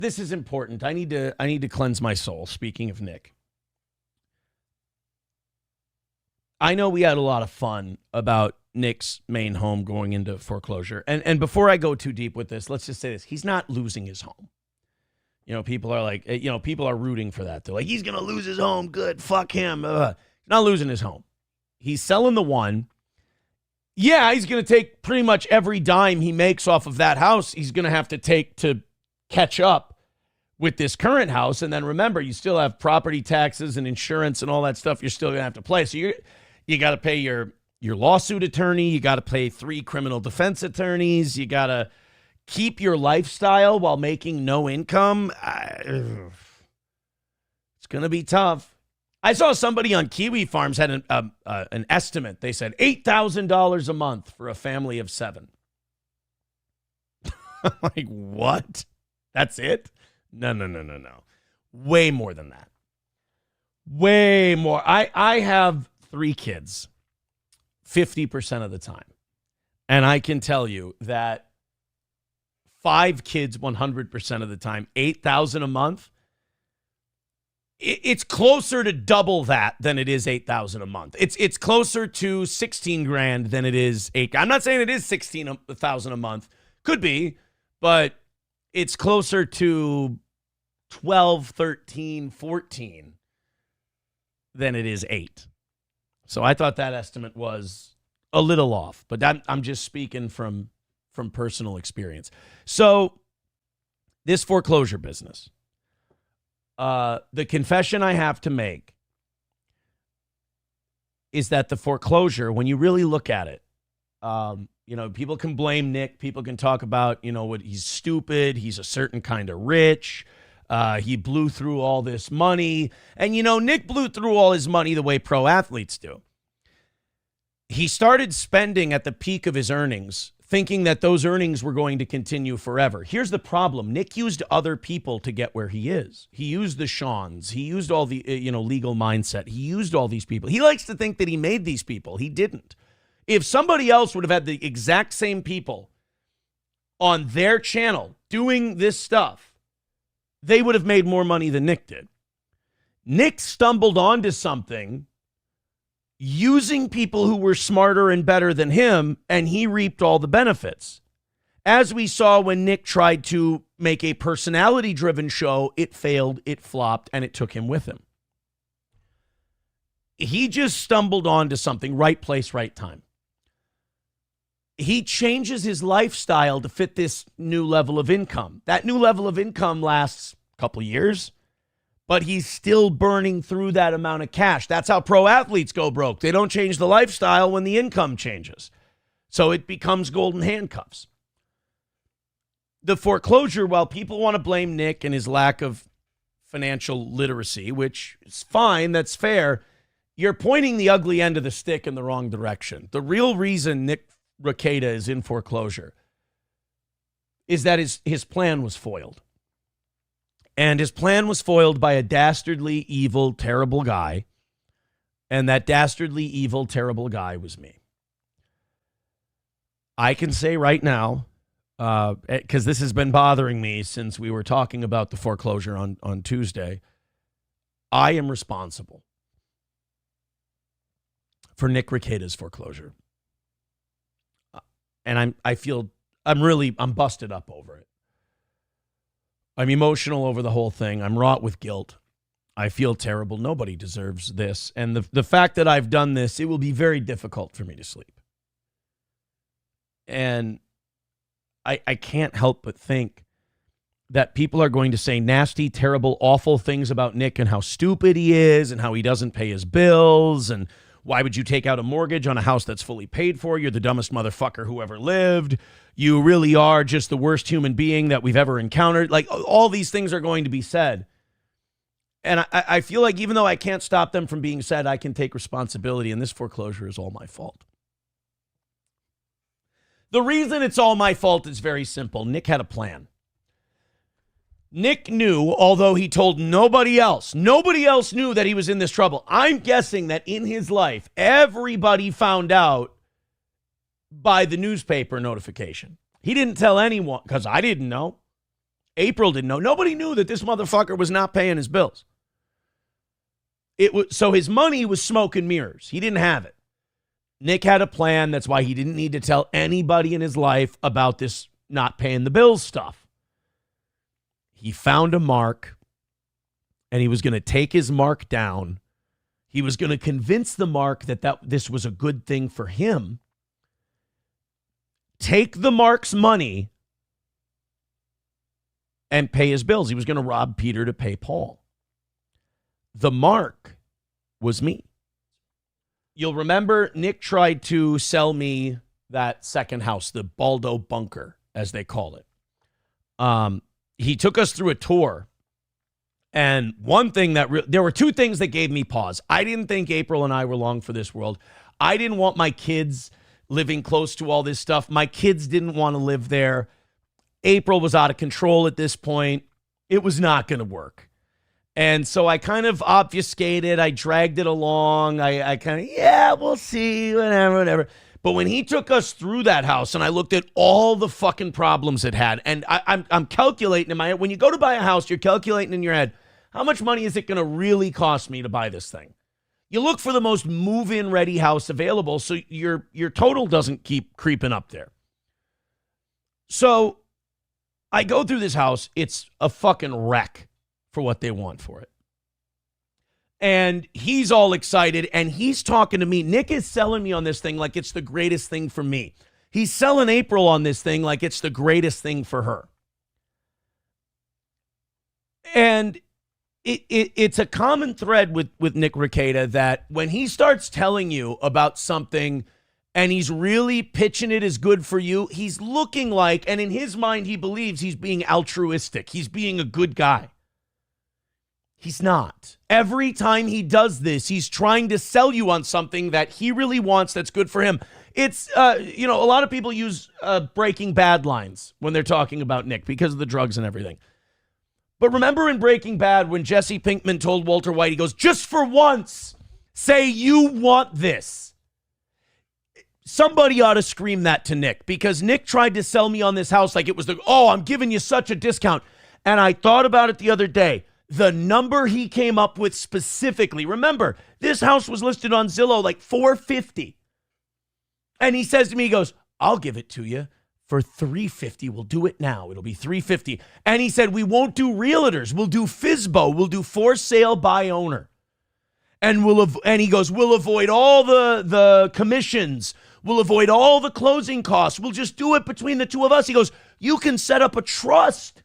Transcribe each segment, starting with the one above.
this is important. I need to cleanse my soul. Speaking of Nick, I know we had a lot of fun about Nick's main home going into foreclosure. And before I go too deep with this, let's just say this. He's not losing his home. You know, people are like, you know, people are rooting for that. They're like, he's going to lose his home. Good. Fuck him. He's not losing his home. He's selling the one. Yeah, he's going to take pretty much every dime he makes off of that house. He's going to have to take to catch up with this current house. And then remember, you still have property taxes and insurance and all that stuff you're still going to have to pay. So you got to pay your lawsuit attorney. You got to pay 3 criminal defense attorneys. You got to keep your lifestyle while making no income. It's going to be tough. I saw somebody on Kiwi Farms had an estimate. They said $8,000 a month for a family of 7. I'm like, what? That's it? No. Way more than that. Way more. I have 3 kids 50% of the time. And I can tell you that 5 kids 100% of the time, $8,000 a month. It's closer to double that than it is $8,000 a month. It's closer to 16 grand than it is 8. I'm not saying it is 16,000 a month. Could be, but it's closer to 12, 13, 14 than it is 8. So I thought that estimate was a little off, but I'm just speaking from personal experience. So this foreclosure business, the confession I have to make is that the foreclosure, when you really look at it, you know, people can blame Nick. People can talk about, you know, what he's stupid. He's a certain kind of rich. He blew through all this money. And, you know, Nick blew through all his money the way pro athletes do. He started spending at the peak of his earnings, thinking that those earnings were going to continue forever. Here's the problem. Nick used other people to get where he is. He used the Shawns. He used all the, legal mindset. He used all these people. He likes to think that he made these people. He didn't. If somebody else would have had the exact same people on their channel doing this stuff, they would have made more money than Nick did. Nick stumbled onto something using people who were smarter and better than him, and he reaped all the benefits. As we saw when Nick tried to make a personality-driven show, it failed, it flopped, and it took him with him. He just stumbled onto something, right place, right time. He changes his lifestyle to fit this new level of income. That new level of income lasts a couple years, but he's still burning through that amount of cash. That's how pro athletes go broke. They don't change the lifestyle when the income changes. So it becomes golden handcuffs. The foreclosure, while people want to blame Nick and his lack of financial literacy, which is fine, that's fair, you're pointing the ugly end of the stick in the wrong direction. The real reason Nick Rekieta is in foreclosure is that his plan was foiled. And his plan was foiled by a dastardly, evil, terrible guy. And that dastardly, evil, terrible guy was me. I can say right now, because this has been bothering me since we were talking about the foreclosure on Tuesday, I am responsible for Nick Rekieta's foreclosure. And I'm busted up over it. I'm emotional over the whole thing. I'm wrought with guilt. I feel terrible. Nobody deserves this. And the fact that I've done this, it will be very difficult for me to sleep. And I can't help but think that people are going to say nasty, terrible, awful things about Nick and how stupid he is and how he doesn't pay his bills and why would you take out a mortgage on a house that's fully paid for? You're the dumbest motherfucker who ever lived. You really are just the worst human being that we've ever encountered. Like, all these things are going to be said. And I feel like even though I can't stop them from being said, I can take responsibility, and this foreclosure is all my fault. The reason it's all my fault is very simple. Nick had a plan. Nick knew, although he told nobody else knew that he was in this trouble. I'm guessing that in his life, everybody found out by the newspaper notification. He didn't tell anyone because I didn't know. April didn't know. Nobody knew that this motherfucker was not paying his bills. So his money was smoke and mirrors. He didn't have it. Nick had a plan. That's why he didn't need to tell anybody in his life about this not paying the bills stuff. He found a mark, and he was going to take his mark down. He was going to convince the mark that this was a good thing for him. Take the mark's money and pay his bills. He was going to rob Peter to pay Paul. The mark was me. You'll remember Nick tried to sell me that second house, the Baldo bunker, as they call it. He took us through a tour. And one thing there were two things that gave me pause. I didn't think April and I were long for this world. I didn't want my kids living close to all this stuff. My kids didn't want to live there. April was out of control at this point. It was not going to work. And so I kind of obfuscated. I dragged it along. I kind of, yeah, we'll see, whatever. But when he took us through that house and I looked at all the fucking problems it had, and I'm calculating in my head, when you go to buy a house, you're calculating in your head, how much money is it going to really cost me to buy this thing? You look for the most move-in ready house available so your total doesn't keep creeping up there. So I go through this house. It's a fucking wreck for what they want for it. And he's all excited, and he's talking to me. Nick is selling me on this thing like it's the greatest thing for me. He's selling April on this thing like it's the greatest thing for her. And it's a common thread with Nick Rekieta that when he starts telling you about something and he's really pitching it as good for you, he's looking like, and in his mind, he believes he's being altruistic. He's being a good guy. He's not. Every time he does this, he's trying to sell you on something that he really wants that's good for him. It's, a lot of people use Breaking Bad lines when they're talking about Nick because of the drugs and everything. But remember in Breaking Bad when Jesse Pinkman told Walter White, he goes, just for once, say you want this. Somebody ought to scream that to Nick because Nick tried to sell me on this house like it was I'm giving you such a discount. And I thought about it the other day. The number he came up with specifically, remember, this house was listed on Zillow like $450. And he says to me, he goes, I'll give it to you for $350. We'll do it now. It'll be $350. And he said, we won't do realtors. We'll do FSBO. We'll do for sale by owner. And he goes, we'll avoid all the commissions. We'll avoid all the closing costs. We'll just do it between the two of us. He goes, you can set up a trust.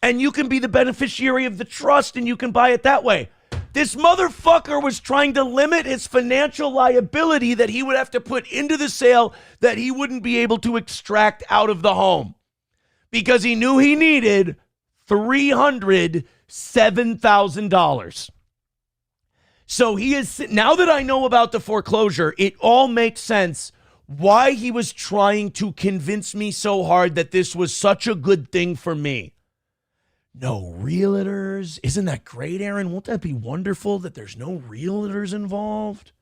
And you can be the beneficiary of the trust and you can buy it that way. This motherfucker was trying to limit his financial liability that he would have to put into the sale that he wouldn't be able to extract out of the home. Because he knew he needed $307,000. So now that I know about the foreclosure, it all makes sense why he was trying to convince me so hard that this was such a good thing for me. No realtors. Isn't that great, Aaron? Won't that be wonderful that there's no realtors involved?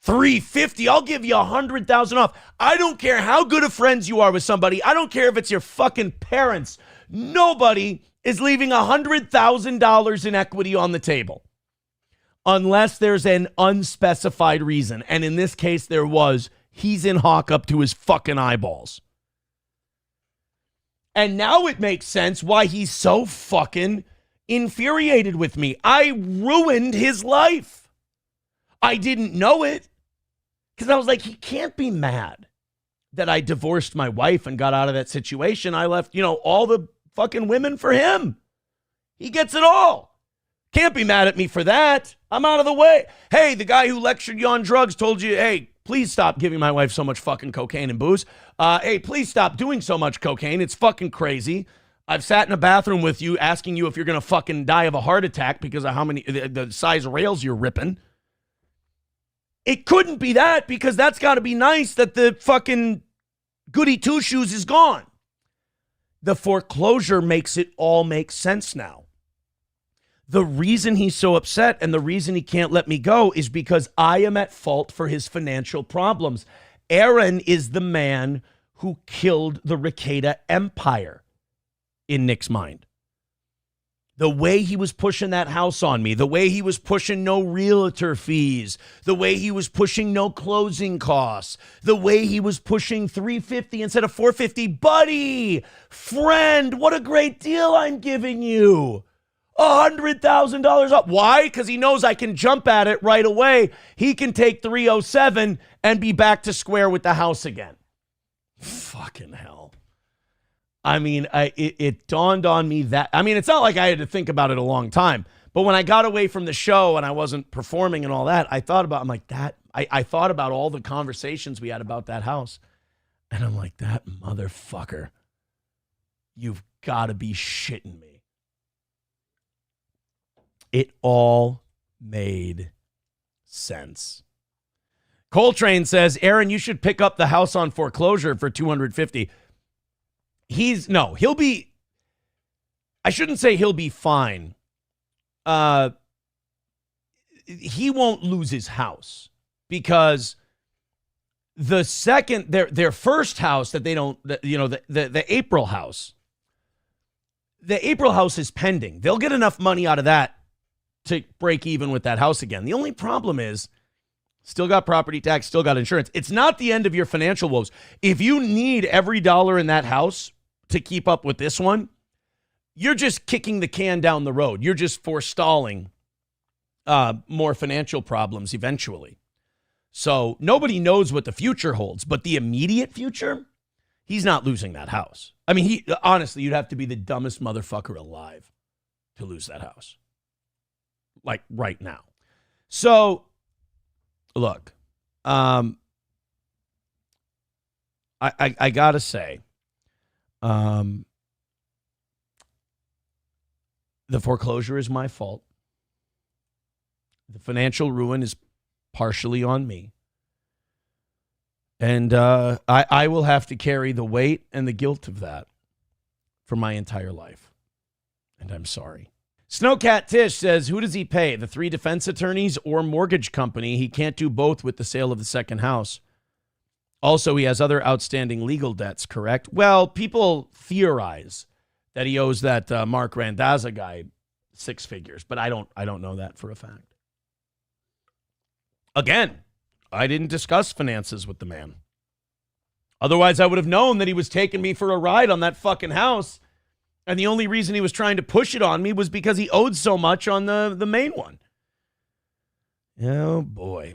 $350. I'll give you $100,000 off. I don't care how good of friends you are with somebody. I don't care if it's your fucking parents. Nobody is leaving $100,000 in equity on the table unless there's an unspecified reason. And in this case, there was. He's in hock up to his fucking eyeballs. And now it makes sense why he's so fucking infuriated with me. I ruined his life. I didn't know it because I was like, he can't be mad that I divorced my wife and got out of that situation. I left, all the fucking women for him. He gets it all. Can't be mad at me for that. I'm out of the way. Hey, the guy who lectured you on drugs told you, hey, please stop giving my wife so much fucking cocaine and booze. Hey, please stop doing so much cocaine. It's fucking crazy. I've sat in a bathroom with you asking you if you're going to fucking die of a heart attack because of how many, the size rails you're ripping. It couldn't be that because that's got to be nice that the fucking goody two-shoes is gone. The foreclosure makes it all make sense now. The reason he's so upset and the reason he can't let me go is because I am at fault for his financial problems. Aaron is the man who killed the Rekieta empire. in Nick's mind. The way he was pushing that house on me, the way he was pushing no realtor fees, the way he was pushing no closing costs, the way he was pushing $350 instead of $450. Buddy, friend, what a great deal I'm giving you. $100,000 up. Why? Because he knows I can jump at it right away. He can take 307 and be back to square with the house again. Fucking hell. I mean, it dawned on me that, I mean, it's not like I had to think about it a long time, but when I got away from the show and I wasn't performing and all that, I thought about, I'm like, I thought about all the conversations we had about that house. And I'm like, that motherfucker, you've got to be shitting me. It all made sense. Coltrane says, Aaron, you should pick up the house on foreclosure for $250. He'll be, I shouldn't say he'll be fine. He won't lose his house because the second, their first house that they don't, the April house is pending. They'll get enough money out of that to break even with that house again. The only problem is, still got property tax, still got insurance. It's not the end of your financial woes. If you need every dollar in that house to keep up with this one, you're just kicking the can down the road. You're just forestalling more financial problems eventually. So nobody knows what the future holds, but the immediate future, he's not losing that house. I mean, honestly, you'd have to be the dumbest motherfucker alive to lose that house. Like right now. So, look, I gotta say, the foreclosure is my fault. The financial ruin is partially on me. And I will have to carry the weight and the guilt of that for my entire life. And I'm sorry. Snowcat Tish says, who does he pay? The 3 defense attorneys or mortgage company? He can't do both with the sale of the second house. Also, he has other outstanding legal debts, correct? Well, people theorize that he owes that Mark Randazza guy 6 figures, but I don't know that for a fact. Again, I didn't discuss finances with the man. Otherwise, I would have known that he was taking me for a ride on that fucking house. And the only reason he was trying to push it on me was because he owed so much on the main one. Oh, boy.